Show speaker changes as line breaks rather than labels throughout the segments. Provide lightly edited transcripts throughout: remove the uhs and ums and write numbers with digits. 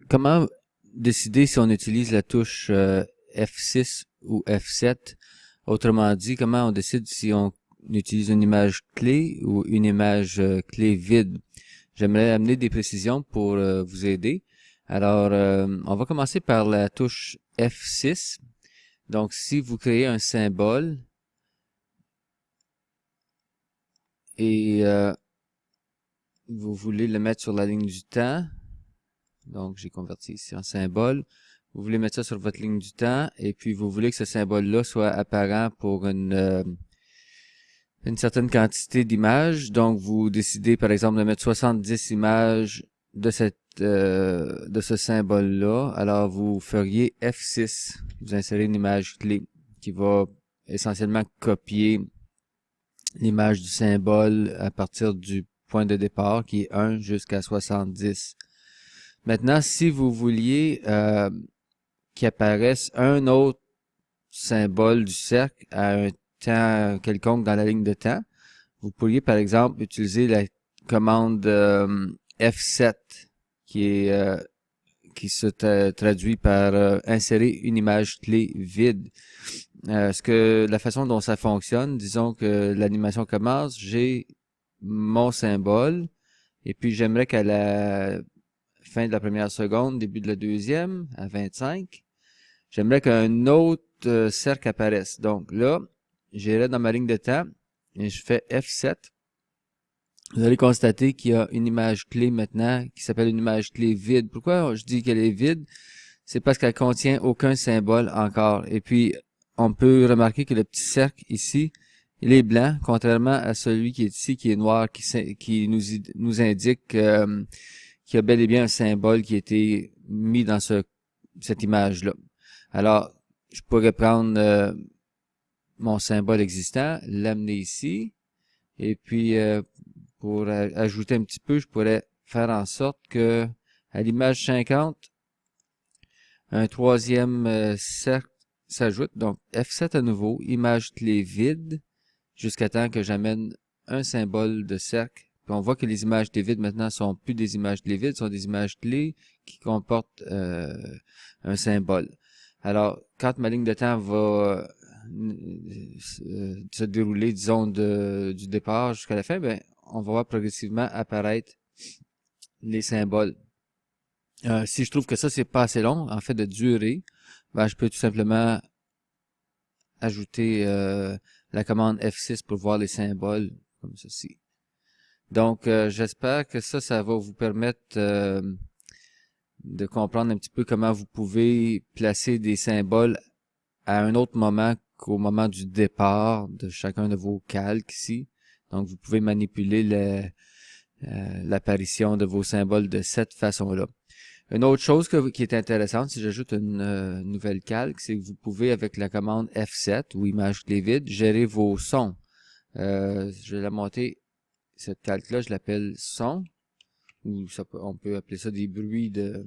Comment décider si on utilise la touche F6 ou F7? Autrement dit, comment on décide si on utilise une image clé ou une image clé vide? J'aimerais amener des précisions pour vous aider. Alors, on va commencer par la touche F6. Donc, si vous créez un symbole et vous voulez le mettre sur la ligne du temps, donc j'ai converti ici en symbole, vous voulez mettre ça sur votre ligne du temps et puis vous voulez que ce symbole-là soit apparent pour une certaine quantité d'images. Donc, vous décidez, par exemple, de mettre 70 images de ce symbole-là. Alors, vous feriez F6. Vous insérez une image clé qui va essentiellement copier l'image du symbole à partir du point de départ, qui est 1 jusqu'à 70. Maintenant, si vous vouliez qu'il apparaisse un autre symbole du cercle à un temps quelconque dans la ligne de temps, vous pourriez par exemple utiliser la commande F7 qui se traduit par insérer une image clé vide. La façon dont ça fonctionne, disons que l'animation commence, j'ai mon symbole, et puis j'aimerais qu'à la fin de la première seconde, début de la deuxième, à 25, j'aimerais qu'un autre cercle apparaisse. Donc là, j'irai dans ma ligne de temps et je fais F7. Vous allez constater qu'il y a une image clé maintenant qui s'appelle une image clé vide. Pourquoi je dis qu'elle est vide? C'est parce qu'elle contient aucun symbole encore. Et puis, on peut remarquer que le petit cercle ici, il est blanc, contrairement à celui qui est ici, qui est noir, qui nous indique qu'il y a bel et bien un symbole qui a été mis dans cette image-là. Alors, je pourrais prendre mon symbole existant, l'amener ici, et puis pour ajouter un petit peu, je pourrais faire en sorte que à l'image 50, un troisième cercle s'ajoute. Donc F7 à nouveau, image clé vide, jusqu'à temps que j'amène un symbole de cercle. Puis on voit que les images clés vides maintenant sont plus des images clés vides, sont des images clés qui comportent un symbole. Alors, quand ma ligne de temps va se dérouler, disons, du départ jusqu'à la fin, ben, on va voir progressivement apparaître les symboles. Si je trouve que ça, c'est pas assez long, en fait, de durée, ben, je peux tout simplement ajouter la commande F6 pour voir les symboles, comme ceci. Donc, j'espère que ça va vous permettre de comprendre un petit peu comment vous pouvez placer des symboles à un autre moment qu'au moment du départ de chacun de vos calques ici. Donc, vous pouvez manipuler l'apparition de vos symboles de cette façon-là. Une autre chose qui est intéressante, si j'ajoute une nouvelle calque, c'est que vous pouvez, avec la commande F7 ou image clé vide, gérer vos sons. Je vais la monter, cette calque-là, je l'appelle son, ou on peut appeler ça des bruits de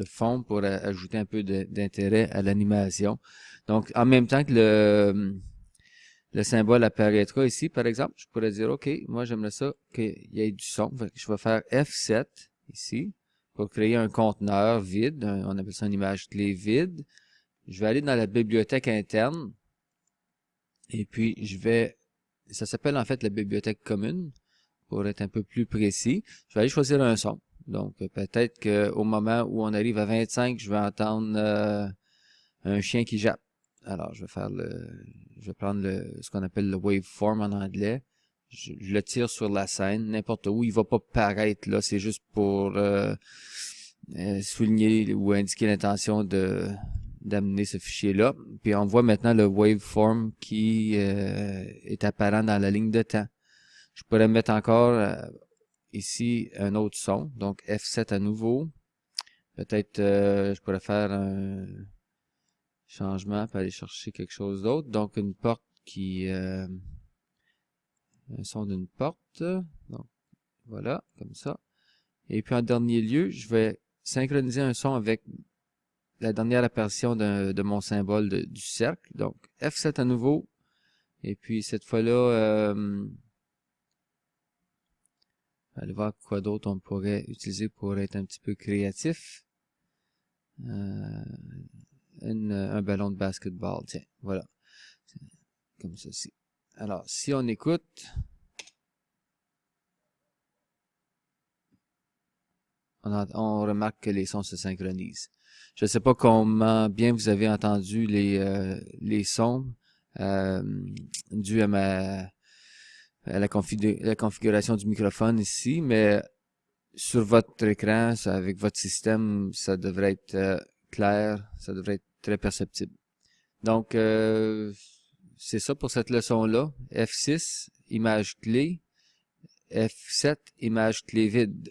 fond pour ajouter un peu d'intérêt à l'animation. Donc, en même temps que le symbole apparaîtra ici, par exemple, je pourrais dire, OK, moi j'aimerais ça qu'il y ait du son. Fait que je vais faire F7 ici pour créer un conteneur vide. On appelle ça une image clé vide. Je vais aller dans la bibliothèque interne et puis ça s'appelle en fait la bibliothèque commune pour être un peu plus précis. Je vais aller choisir un son. Donc, peut-être qu'au moment où on arrive à 25, je vais entendre un chien qui jappe. Alors, je vais prendre ce qu'on appelle le waveform en anglais. Je le tire sur la scène, n'importe où. Il va pas paraître là. C'est juste pour souligner ou indiquer l'intention d'amener ce fichier-là. Puis on voit maintenant le waveform qui est apparent dans la ligne de temps. Je pourrais mettre encore ici un autre son, donc F7 à nouveau. Peut-être je pourrais faire un changement pour aller chercher quelque chose d'autre. Donc une porte un son d'une porte. Donc voilà, comme ça. Et puis en dernier lieu, je vais synchroniser un son avec la dernière apparition de mon symbole du cercle. Donc F7 à nouveau. Et puis cette fois-là, Allez voir quoi d'autre on pourrait utiliser pour être un petit peu créatif. Un ballon de basketball, tiens, voilà. Comme ceci. Alors, si on écoute, on remarque que les sons se synchronisent. Je ne sais pas comment bien vous avez entendu les sons dû à la configuration du microphone ici, mais sur votre écran, avec votre système, ça devrait être clair, ça devrait être très perceptible. Donc, c'est ça pour cette leçon-là. F6, image clé. F7, image clé vide.